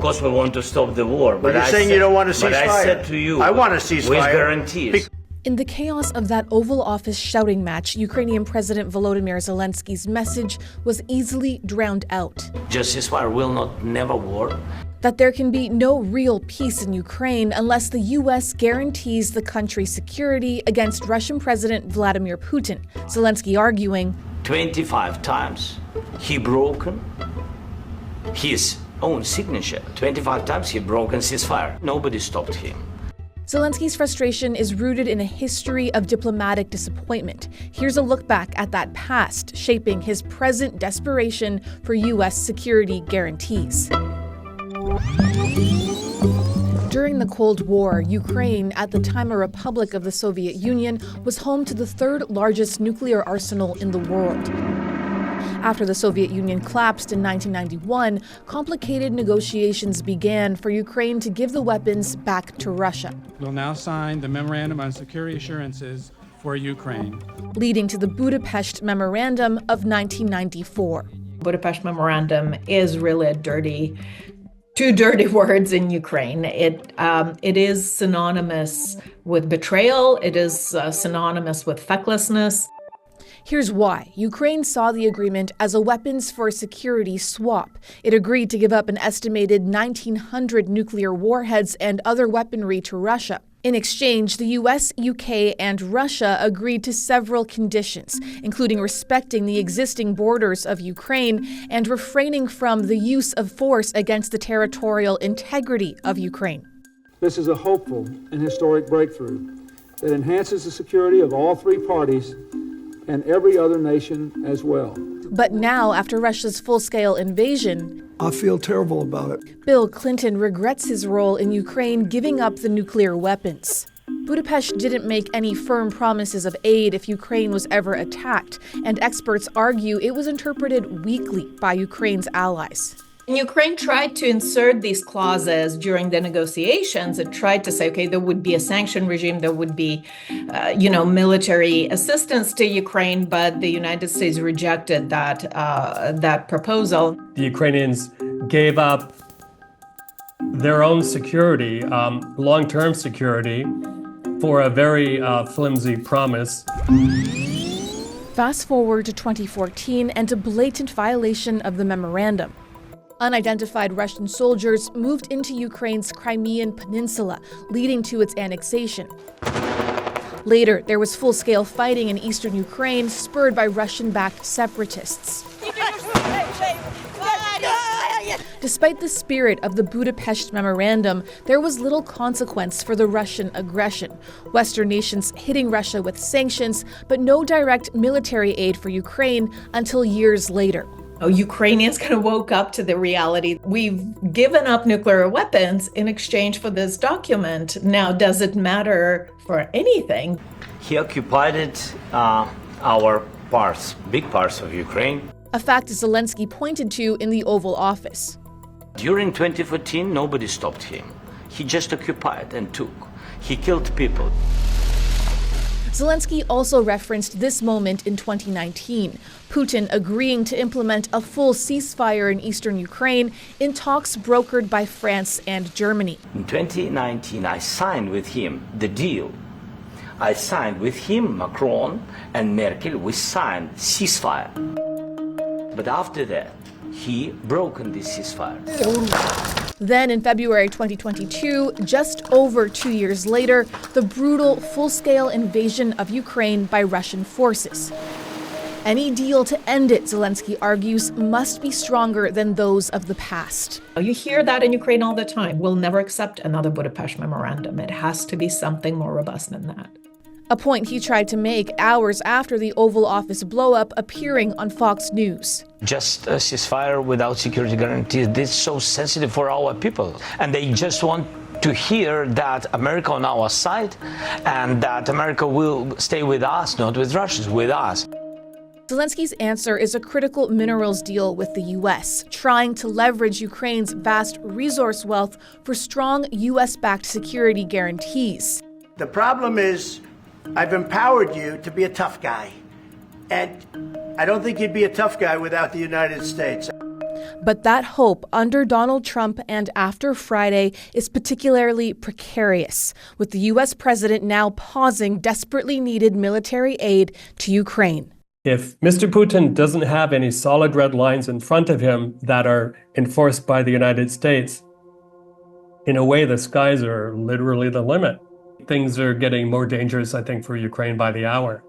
course, we want to stop the war. But you're saying you don't want to cease fire. But I said to you, I want to cease with fire. guarantees. In the chaos of that Oval Office shouting match, Ukrainian President Volodymyr Zelensky's message was easily drowned out. Just ceasefire will not never work. That there can be no real peace in Ukraine unless the U.S. guarantees the country's security against Russian President Vladimir Putin. Zelenskyy arguing, 25 times he broken his own signature. 25 times he broken ceasefire. Nobody stopped him. Zelensky's frustration is rooted in a history of diplomatic disappointment. Here's a look back at that past, shaping his present desperation for U.S. security guarantees. During the Cold War, Ukraine, at the time a republic of the Soviet Union, was home to the third largest nuclear arsenal in the world. After the Soviet Union collapsed in 1991, complicated negotiations began for Ukraine to give the weapons back to Russia. We'll now sign the Memorandum on Security Assurances for Ukraine, leading to the Budapest Memorandum of 1994. Budapest Memorandum is really two dirty words in Ukraine. It is synonymous with betrayal. It is synonymous with fecklessness. Here's why. Ukraine saw the agreement as a weapons for security swap. It agreed to give up an estimated 1,900 nuclear warheads and other weaponry to Russia. In exchange, the US, UK, and Russia agreed to several conditions, including respecting the existing borders of Ukraine and refraining from the use of force against the territorial integrity of Ukraine. This is a hopeful and historic breakthrough that enhances the security of all three parties and every other nation as well. But now, after Russia's full-scale invasion, I feel terrible about it. Bill Clinton regrets his role in Ukraine giving up the nuclear weapons. Budapest didn't make any firm promises of aid if Ukraine was ever attacked, and experts argue it was interpreted weakly by Ukraine's allies. And Ukraine tried to insert these clauses during the negotiations. It tried to say, okay, there would be a sanction regime, there would be, military assistance to Ukraine, but the United States rejected that proposal. The Ukrainians gave up their own security, long-term security, for a very flimsy promise. Fast forward to 2014 and a blatant violation of the memorandum. Unidentified Russian soldiers moved into Ukraine's Crimean Peninsula, leading to its annexation. Later, there was full-scale fighting in eastern Ukraine, spurred by Russian-backed separatists. Despite the spirit of the Budapest Memorandum, there was little consequence for the Russian aggression. Western nations hitting Russia with sanctions, but no direct military aid for Ukraine until years later. Ukrainians kind of woke up to the reality. We've given up nuclear weapons in exchange for this document. Now, does it matter for anything? He occupied our parts, big parts of Ukraine. A fact Zelenskyy pointed to in the Oval Office. During 2014, nobody stopped him. He just occupied and took. He killed people. Zelenskyy also referenced this moment in 2019, Putin agreeing to implement a full ceasefire in eastern Ukraine in talks brokered by France and Germany. In 2019, I signed with him the deal. I signed with him, Macron and Merkel, we signed ceasefire. But after that, he broken this ceasefire. Then in February 2022, just over 2 years later, the brutal full-scale invasion of Ukraine by Russian forces. Any deal to end it, Zelenskyy argues, must be stronger than those of the past. You hear that in Ukraine all the time. We'll never accept another Budapest Memorandum. It has to be something more robust than that. A point he tried to make hours after the Oval Office blow-up, appearing on Fox News. Just a ceasefire without security guarantees, this is so sensitive for our people. And they just want to hear that America on our side and that America will stay with us, not with Russia, with us. Zelenskyy's answer is a critical minerals deal with the U.S., trying to leverage Ukraine's vast resource wealth for strong U.S.-backed security guarantees. The problem is, I've empowered you to be a tough guy. And I don't think you'd be a tough guy without the United States. But that hope under Donald Trump and after Friday is particularly precarious, with the U.S. president now pausing desperately needed military aid to Ukraine. If Mr. Putin doesn't have any solid red lines in front of him that are enforced by the United States, in a way, the skies are literally the limit. Things are getting more dangerous, I think, for Ukraine by the hour.